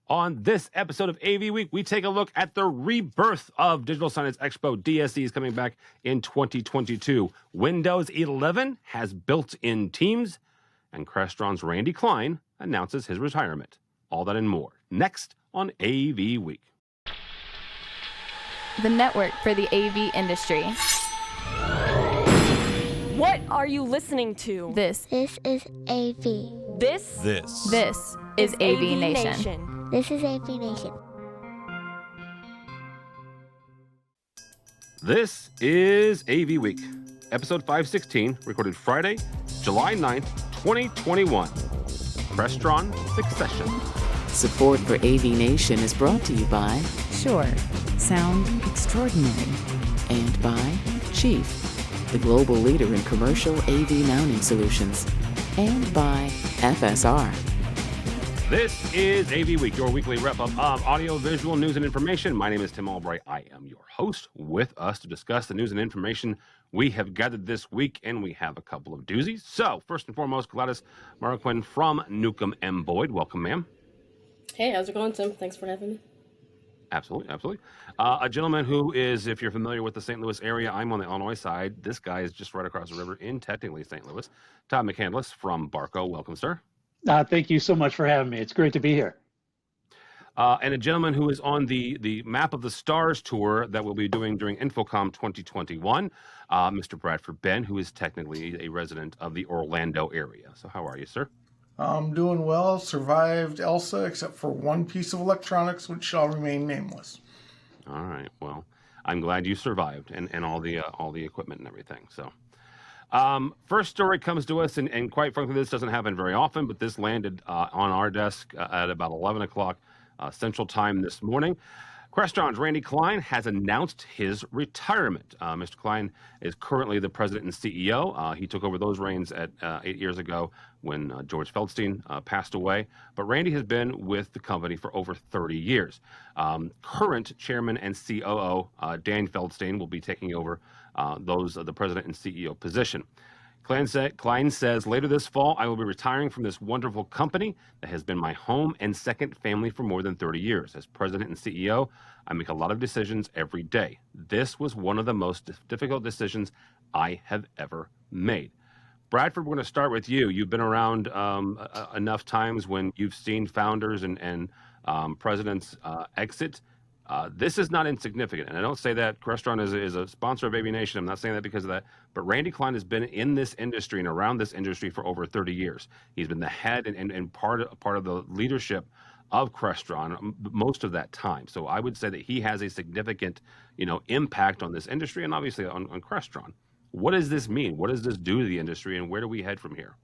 On this episode of AV Week, we take a look at the rebirth of Digital Signage Expo. DSE is coming back in 2022. Windows 11 has built-in Teams, and Crestron's Randy Klein announces his retirement. All that and more next on AV Week. The network for the AV industry. What are you listening to? This is AV. This is AVNation. This is AVNation. This is AV Week, episode 516, recorded Friday, July 9th, 2021. Crestron Succession. Support for AVNation is brought to you by Sure, sound extraordinary. and by Chief, the global leader in commercial AV mounting solutions, and by FSR. This is AV Week, your weekly wrap-up of audio-visual news and information. My name is Tim Albright. I am your host. With us to discuss the news and information we have gathered this week, and we have a couple of doozies. So, first and foremost, Gladys Marquin from Newcomb M. Boyd. Welcome, ma'am. Hey, how's it going, Tim? Thanks for having me. Absolutely, absolutely. A gentleman who is, if you're familiar with the St. Louis area, I'm on the Illinois side. This guy is just right across the river in technically St. Louis. Todd McCandless from Barco. Welcome, sir. Thank you so much for having me. It's great to be here. And a gentleman who is on the Map of the Stars tour that we'll be doing during InfoComm 2021, Mr. Bradford Ben, who is technically a resident of the Orlando area. So how are you, sir? I'm doing well. Survived Elsa, except for one piece of electronics, which shall remain nameless. All right. Well, I'm glad you survived and all the equipment and everything. So. First story comes to us, and quite frankly, this doesn't happen very often, but this landed on our desk at about 11 o'clock Central Time this morning. Crestron's Randy Klein has announced his retirement. Mr. Klein is currently the president and CEO. He took over those reins at 8 years ago when George Feldstein passed away. But Randy has been with the company for over 30 years. Current chairman and COO Dan Feldstein will be taking over the president and CEO position. Klein says, later this fall, I will be retiring from this wonderful company that has been my home and second family for more than 30 years. As president and CEO, I make a lot of decisions every day. This was one of the most difficult decisions I have ever made. Bradford, we're going to start with you. You've been around enough times when you've seen founders and presidents exit. This is not insignificant, and I don't say that Crestron is a sponsor of AVNation. I'm not saying that because of that, but Randy Klein has been in this industry and around this industry for over 30 years. He's been the head and part of the leadership of Crestron most of that time. So I would say that he has a significant, impact on this industry and obviously on Crestron. What does this mean? What does this do to the industry, and where do we head from here?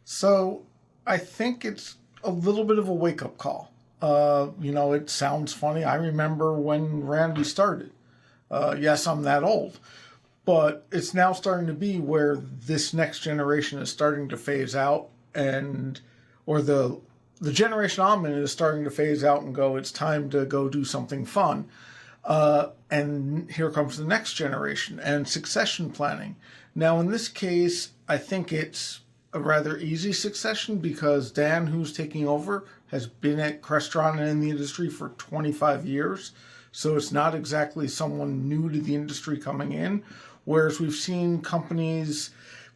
So I think it's a little bit of a wake-up call. It sounds funny. I remember when Randy started. Yes, I'm that old. But it's now starting to be where this next generation is starting to phase out, or the generation I'm in is starting to phase out and go, it's time to go do something fun. And here comes the next generation and succession planning. Now, in this case, I think it's a rather easy succession because Dan, who's taking over, has been at Crestron and in the industry for 25 years. So it's not exactly someone new to the industry coming in. Whereas we've seen companies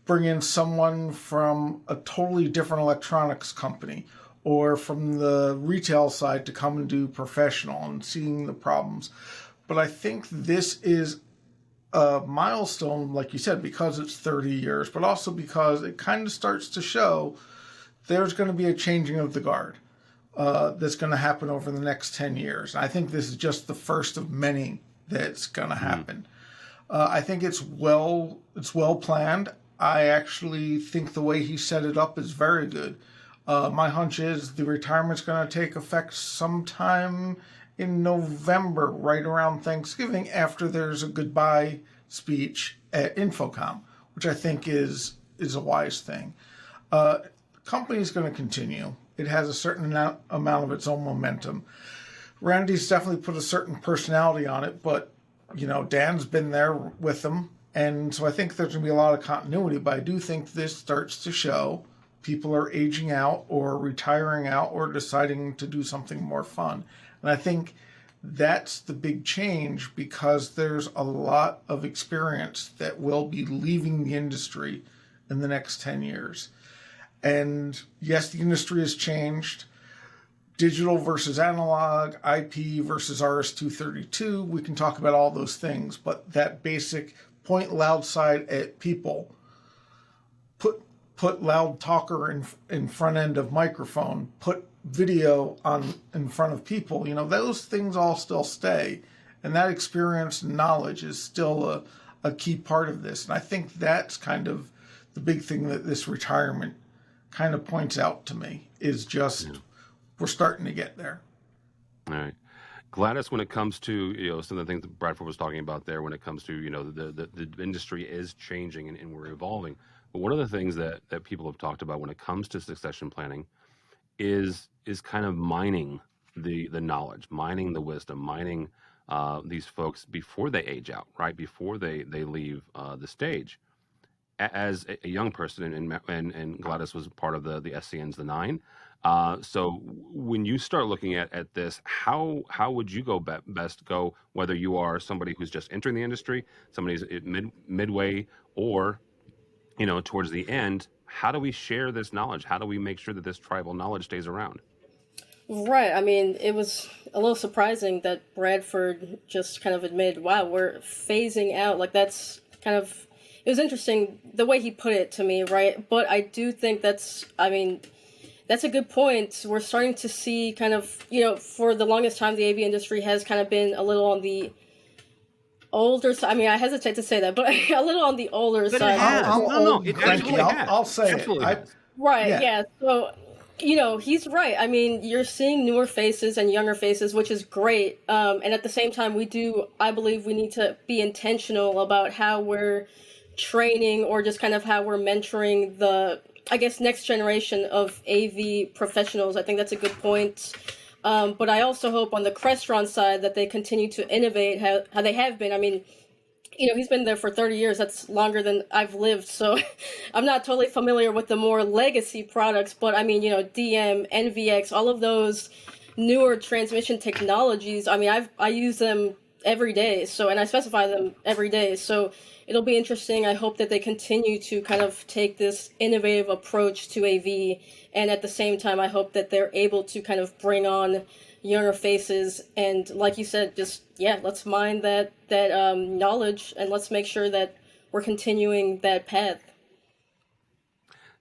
bring in someone from a totally different electronics company or from the retail side to come and do professional and seeing the problems. But I think this is a milestone, like you said, because it's 30 years, but also because it kind of starts to show there's going to be a changing of the guard that's going to happen over the next 10 years. I think this is just the first of many that's going to happen. I think it's well planned. I actually think the way he set it up is very good. My hunch is the retirement's going to take effect sometime in November, right around Thanksgiving, after there's a goodbye speech at InfoComm, which I think is a wise thing. The company's going to continue. It has a certain amount of its own momentum. Randy's definitely put a certain personality on it, but Dan's been there with them, and so I think there's going to be a lot of continuity, but I do think this starts to show people are aging out or retiring out or deciding to do something more fun. And I think that's the big change, because there's a lot of experience that will be leaving the industry in the next 10 years. And yes, the industry has changed. Digital versus analog, IP versus RS-232. We can talk about all those things, but that basic point loud side at people, put loud talker in front end of microphone, put video on in front of people, those things all still stay. And that experience and knowledge is still a key part of this. And I think that's kind of the big thing that this retirement kind of points out to me, is just we're starting to get there. All right. Gladys, when it comes to some of the things that Bradford was talking about there, when it comes to the industry is changing and we're evolving. But one of the things that people have talked about when it comes to succession planning is kind of mining the knowledge, mining the wisdom, mining these folks before they age out, right? Before they leave the stage. As a young person, and Gladys was part of the SCN's the 9. So when you start looking at this, how would you go best go, whether you are somebody who's just entering the industry, somebody's midway, or towards the end? How do we share this knowledge? How do we make sure that this tribal knowledge stays around? Right. I mean, it was a little surprising that Bradford just kind of admitted, wow, we're phasing out. Like, that's kind of, it was interesting the way he put it to me, right? But I do think that's a good point. We're starting to see kind of, for the longest time, the AV industry has kind of been a little on the older side. I mean, I hesitate to say that, but a little on the older side. I'll say it. Right, yeah. So, he's right. I mean, you're seeing newer faces and younger faces, which is great. And at the same time, I believe we need to be intentional about how we're training, or just kind of how we're mentoring the, I guess, next generation of AV professionals. I think that's a good point. But I also hope on the Crestron side that they continue to innovate how they have been. I mean, he's been there for 30 years. That's longer than I've lived. So I'm not totally familiar with the more legacy products, but I mean, DM, NVX, all of those newer transmission technologies. I mean, I use them every day. And I specify them every day. So it'll be interesting. I hope that they continue to kind of take this innovative approach to AV. And at the same time, I hope that they're able to kind of bring on younger faces. And like you said, just, let's mine that knowledge, and let's make sure that we're continuing that path.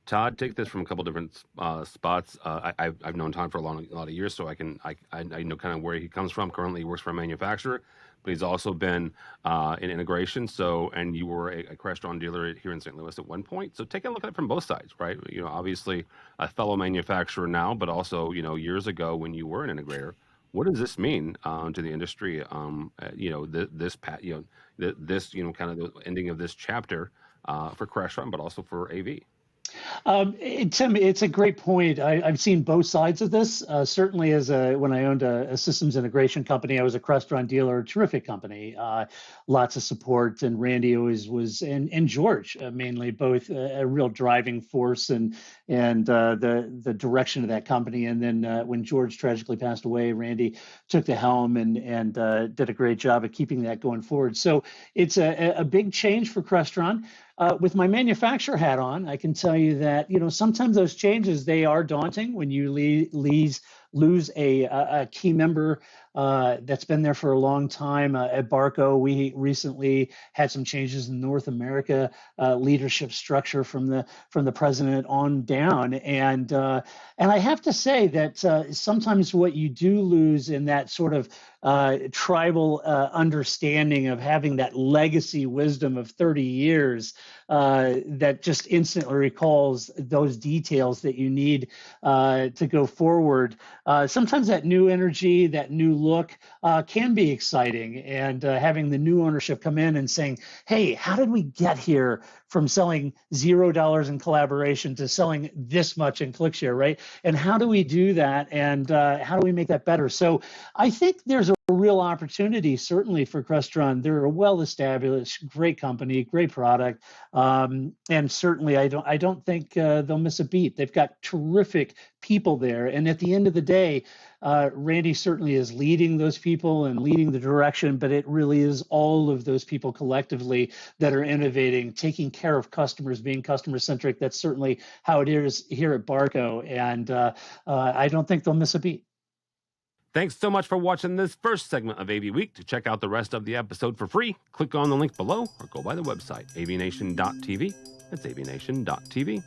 Todd, take this from a couple different spots. I've known Todd for a lot of years, so I know kind of where he comes from. Currently, he works for a manufacturer, but he's also been in integration. So, and you were a Crestron dealer here in St. Louis at one point. So, take a look at it from both sides, right? Obviously a fellow manufacturer now, but also years ago when you were an integrator. What does this mean to the industry? This kind of the ending of this chapter for Crestron, but also for AV. Tim, it's a great point. I've seen both sides of this. Certainly, when I owned a systems integration company, I was a Crestron dealer, terrific company, lots of support, and Randy always was, and George mainly, both a real driving force and the direction of that company. And then when George tragically passed away, Randy took the helm and did a great job of keeping that going forward. So it's a big change for Crestron. With my manufacturer hat on, I can tell you that sometimes those changes, they are daunting when you lose a key member that's been there for a long time. At Barco, we recently had some changes in North America leadership structure from the president on down, and I have to say that sometimes what you do lose in that sort of tribal understanding of having that legacy wisdom of 30 years that just instantly recalls those details that you need to go forward. Sometimes that new energy, that new look can be exciting, and having the new ownership come in and saying, hey, how did we get here from selling $0 in collaboration to selling this much in ClickShare, right? And how do we do that, and how do we make that better? So I think there's A real opportunity, certainly for Crestron. They're a well-established, great company, great product, and certainly I don't think they'll miss a beat. They've got terrific people there, and at the end of the day, Randy certainly is leading those people and leading the direction, but it really is all of those people collectively that are innovating, taking care of customers, being customer-centric. That's certainly how it is here at Barco, and I don't think they'll miss a beat. Thanks so much for watching this first segment of AV Week. To check out the rest of the episode for free, click on the link below or go by the website, avnation.tv. That's avnation.tv.